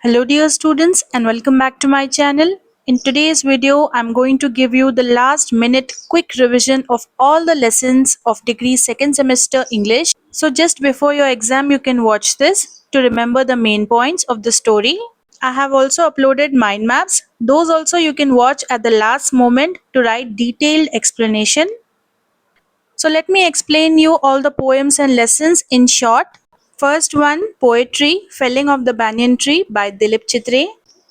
Hello dear students and welcome back to my channel. In today's video, I'm going to give you the last minute quick revision of all the lessons of degree second semester English. So just before your exam, you can watch this to remember the main points of the story. I have also uploaded mind maps. Those also you can watch at the last moment to write detailed explanation. So let me explain you all the poems and lessons in short. First one poetry felling of the banyan tree by Dilip Chitre.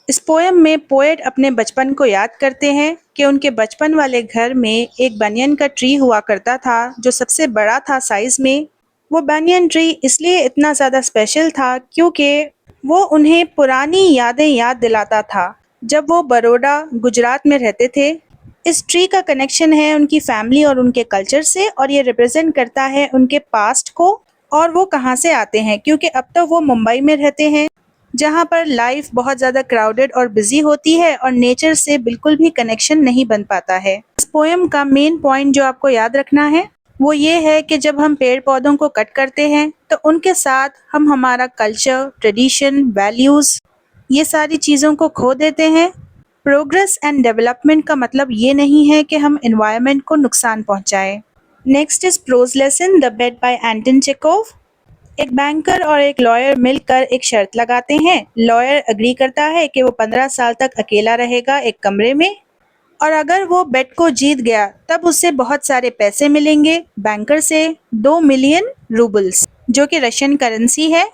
इस poem में poet अपने बचपन को याद करते हैं कि उनके बचपन वाले घर में एक बनियन का ट्री हुआ करता था जो सबसे बड़ा था साइज में। वो बनियन ट्री इसलिए इतना ज़्यादा स्पेशल था क्योंकि वो उन्हें पुरानी यादें याद दिलाता था जब वो बड़ौदा गुजरात में रहते थे। इस ट्री का कनेक्शन है उनकी फैमिली और उनके कल्चर से और ये रिप्रेजेंट करता है उनके पास्ट को और वो कहाँ से आते हैं, क्योंकि अब तो वो मुंबई में रहते हैं जहाँ पर लाइफ बहुत ज़्यादा क्राउडेड और बिजी होती है और नेचर से बिल्कुल भी कनेक्शन नहीं बन पाता है। इस पोएम का मेन पॉइंट जो आपको याद रखना है वो ये है कि जब हम पेड़ पौधों को कट करते हैं तो उनके साथ हम हमारा कल्चर, ट्रेडिशन, वैल्यूज़ ये सारी चीज़ों को खो देते हैं। प्रोग्रेस एंड डेवलपमेंट का मतलब ये नहीं है कि हम एनवायरनमेंट को नुकसान पहुँचाएँ। Next is prose lesson the bet by Anton Chekhov. एक बैंकर और एक लॉयर मिलकर एक शर्त लगाते हैं। लॉयर अग्री करता है कि वो 15 साल तक अकेला रहेगा एक कमरे में और अगर वो बेट को जीत गया तब उससे बहुत सारे पैसे मिलेंगे, बैंकर से 2 मिलियन रूबल्स जो कि रशियन करेंसी है।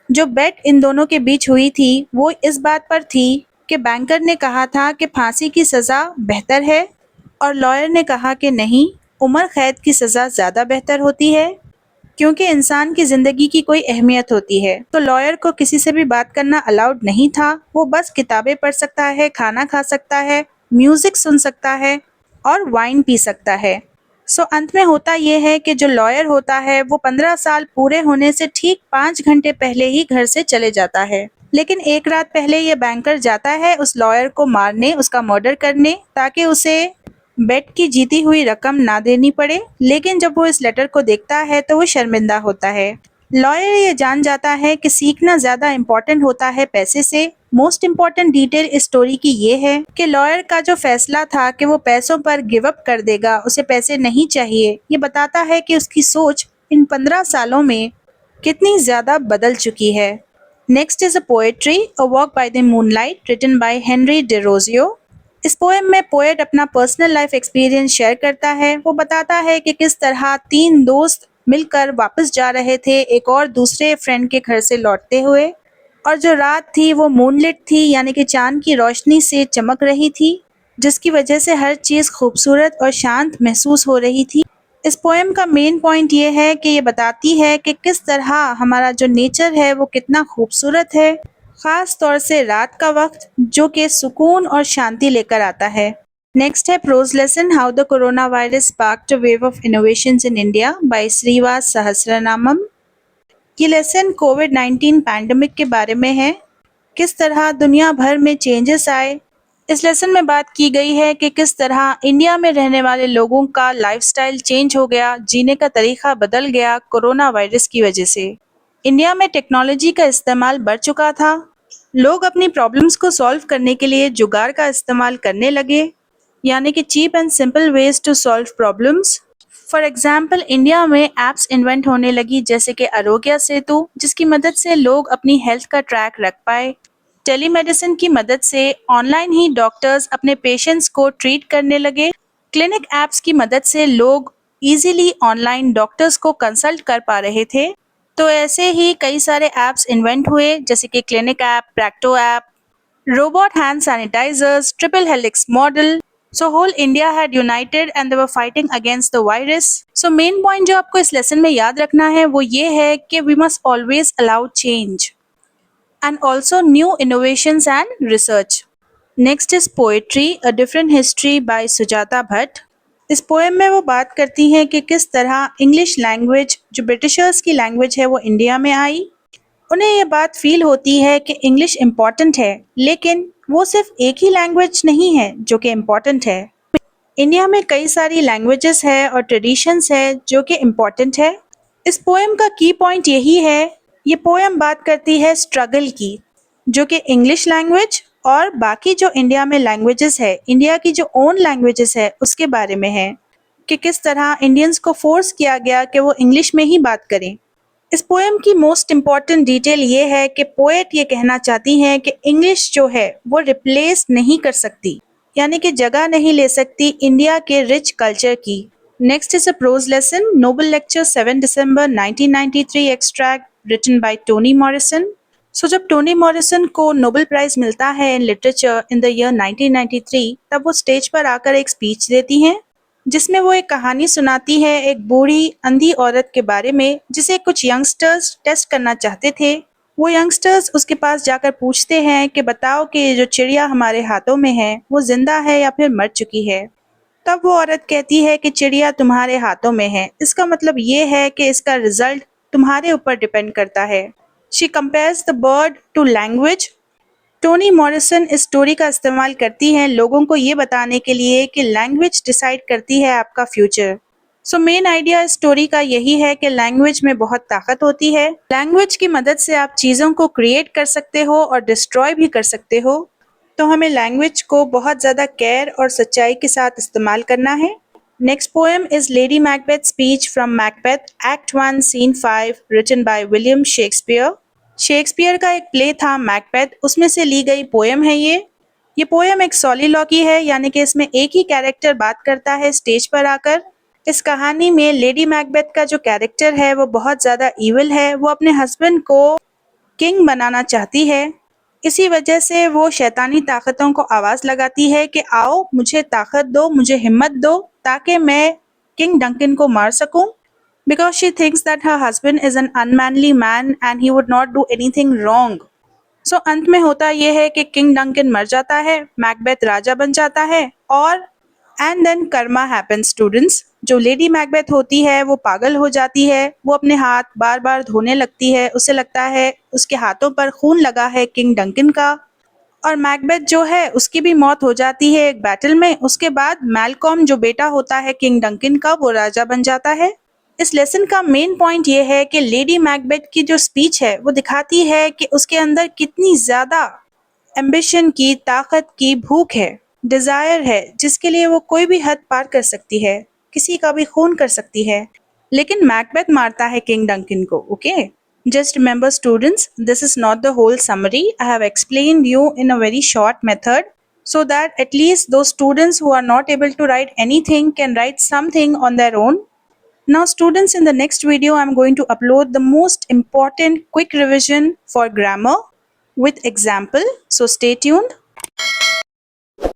जो बेट इन दोनों के बीच हुई थी वो इस बात पर थी कि बैंकर ने कहा था कि फांसी की सज़ा बेहतर है और लॉयर ने कहा कि नहीं, उम्र कैद की सज़ा ज़्यादा बेहतर होती है क्योंकि इंसान की ज़िंदगी की कोई अहमियत होती है। तो लॉयर को किसी से भी बात करना अलाउड नहीं था, वो बस किताबें पढ़ सकता है, खाना खा सकता है, म्यूज़िक सुन सकता है और वाइन पी सकता है। सो अंत में होता ये है कि जो लॉयर होता है वो 15 साल पूरे होने से ठीक 5 घंटे पहले ही घर से चले जाता है। लेकिन एक रात पहले ये बैंकर जाता है उस लॉयर को मारने, उसका मर्डर करने, ताकि उसे बेट की जीती हुई रकम ना देनी पड़े। लेकिन जब वो इस लेटर को देखता है तो वो शर्मिंदा होता है। लॉयर ये जान जाता है कि सीखना ज़्यादा इम्पोर्टेंट होता है पैसे से। मोस्ट इम्पॉर्टेंट डिटेल इस स्टोरी की ये है कि लॉयर का जो फैसला था कि वो पैसों पर गिव अप कर देगा, उसे पैसे नहीं चाहिए, ये बताता है कि उसकी सोच इन 15 सालों में कितनी ज़्यादा बदल चुकी है। Next is a poetry a walk by the moonlight written by Henry Derozio. इस पोएम में पोएट अपना पर्सनल लाइफ एक्सपीरियंस शेयर करता है। वो बताता है कि किस तरह 3 दोस्त मिलकर वापस जा रहे थे एक और दूसरे फ्रेंड के घर से लौटते हुए और जो रात थी वो मूनलिट थी, यानी कि चांद की रोशनी से चमक रही थी जिसकी वजह से हर चीज़ खूबसूरत और शांत महसूस हो रही थी। इस पोएम का मेन पॉइंट ये है कि ये बताती है कि किस तरह हमारा जो नेचर है वो कितना खूबसूरत है, ख़ास तौर से रात का वक्त जो कि सुकून और शांति लेकर आता है। नेक्स्ट है prose lesson how the corona virus sparked a wave of innovations in India by Shrivas Sahasranamam. ये लेसन कोविड-19 पैंडमिक के बारे में है, किस तरह दुनिया भर में चेंजेस आए। इस लेसन में बात की गई है कि किस तरह इंडिया में रहने वाले लोगों का लाइफस्टाइल चेंज हो गया, जीने का तरीका बदल गया कोरोना वायरस की वजह से। इंडिया में टेक्नोलॉजी का इस्तेमाल बढ़ चुका था, लोग अपनी प्रॉब्लम्स को सॉल्व करने के लिए जुगाड़ का इस्तेमाल करने लगे, यानी कि cheap and simple ways to solve problems. For example India में ऐप्स इन्वेंट होने लगी जैसे कि आरोग्य सेतु, जिसकी मदद से लोग अपनी हेल्थ का ट्रैक रख पाए। टेलीमेडिसिन की मदद से ऑनलाइन ही डॉक्टर्स अपने पेशेंट्स को ट्रीट करने लगे। क्लिनिक ऐप्स की मदद से लोग इजीली ऑनलाइन डॉक्टर्स को कंसल्ट कर पा रहे थे। तो ऐसे ही कई सारे ऐप्स इन्वेंट हुए जैसे कि clinic app, Practo app, robot hand sanitisers, triple helix model. So whole India had united and they were fighting against the virus. So main point जो आपको इस लेसन में याद रखना है वो ये है कि we must always allow change and also new innovations and research. Next is poetry, a different history by Sujata Bhatt. इस पोएम में वो बात करती हैं कि किस तरह इंग्लिश लैंग्वेज जो ब्रिटिशर्स की लैंग्वेज है वो इंडिया में आई। उन्हें ये बात फील होती है कि इंग्लिश इम्पॉर्टेंट है, लेकिन वो सिर्फ एक ही लैंग्वेज नहीं है जो कि इम्पॉर्टेंट है। इंडिया में कई सारी लैंग्वेजेस है और ट्रेडिशंस है जो कि इम्पॉर्टेंट है। इस पोएम का की पॉइंट यही है, ये पोएम बात करती है स्ट्रगल की। जो कि इंग्लिश लैंग्वेज और बाकी जो इंडिया में लैंग्वेजेस है, इंडिया की जो ओन लैंग्वेजेस है उसके बारे में है कि किस तरह इंडियंस को फोर्स किया गया कि वो इंग्लिश में ही बात करें। इस पोएम की मोस्ट इम्पॉर्टेंट डिटेल ये है कि पोएट ये कहना चाहती हैं कि इंग्लिश जो है वो रिप्लेस नहीं कर सकती, यानी कि जगह नहीं ले सकती इंडिया के रिच कल्चर की। Next is a prose lesson, Nobel lecture 7 December 1993 extract written by Toni Morrison. So जब टोनी मॉरिसन को नोबेल प्राइज मिलता है in literature in the year 1993, तब वो स्टेज पर आकर एक स्पीच देती हैं जिसमें वो एक कहानी सुनाती है एक बूढ़ी अंधी औरत के बारे में जिसे कुछ यंगस्टर्स टेस्ट करना चाहते थे। वो यंगस्टर्स उसके पास जाकर पूछते हैं कि बताओ कि ये जो चिड़िया हमारे हाथों में है वो जिंदा है या फिर मर चुकी है। तब वो औरत कहती है कि चिड़िया तुम्हारे हाथों में है, इसका मतलब ये है कि इसका रिजल्ट तुम्हारे ऊपर डिपेंड करता है। She compares the bird to language. Toni Morrison इस स्टोरी का इस्तेमाल करती हैं लोगों को ये बताने के लिए कि लैंग्वेज डिसाइड करती है आपका फ्यूचर। सो मेन आइडिया इस स्टोरी का यही है कि लैंग्वेज में बहुत ताकत होती है। लैंग्वेज की मदद से आप चीज़ों को क्रिएट कर सकते हो और डिस्ट्रॉय भी कर सकते हो। तो हमें लैंग्वेज को बहुत ज़्यादा केयर और सच्चाई के साथ इस्तेमाल करना है। Next poem is lady Macbeth speech from Macbeth act 1 scene 5 written by William Shakespeare. Shakespeare का एक प्ले था मैकबेथ, उसमें से ली गई पोएम है ये पोएम एक सॉलिलॉकी है, यानी कि इसमें एक ही कैरेक्टर बात करता है स्टेज पर आकर। इस कहानी में लेडी मैकबेथ का जो कैरेक्टर है वो बहुत ज़्यादा ईविल है। वो अपने हस्बैंड को किंग बनाना चाहती है। इसी वजह से वो शैतानी ताकतों को आवाज़ लगाती है कि आओ मुझे ताकत दो, मुझे हिम्मत दो ताकि मैं किंग डंकन को मार सकूं। Because she thinks that her husband is an unmanly man and he would not do anything wrong. So अंत में होता यह है कि किंग डंकन मर जाता है, मैकबेथ राजा बन जाता है और and then karma happen students. जो लेडी मैकबेथ होती है वो पागल हो जाती है, वो अपने हाथ बार बार धोने लगती है, उसे लगता है उसके हाथों पर खून लगा है किंग डंकन का। और मैकबेथ जो है उसकी भी मौत हो जाती है एक बैटल में। उसके बाद मैलकॉम जो बेटा होता है किंग डंकन का वो राजा बन जाता है। इस लेसन का मेन पॉइंट ये है कि लेडी मैकबेथ की जो स्पीच है वो दिखाती है कि उसके अंदर कितनी ज़्यादा एम्बिशन की, ताकत की भूख है, डिज़ायर है, जिसके लिए वो कोई भी हद पार कर सकती है, किसी का भी खून कर सकती है। लेकिन मैकबेथ मारता है किंग डंकन को। Okay, just remember students, this is not the whole summary. I have explained you in a very short method so that at least those students who are not able to write anything can write something on their own. Now students, in the next video I'm going to upload the most important quick revision for grammar with example. So stay tuned.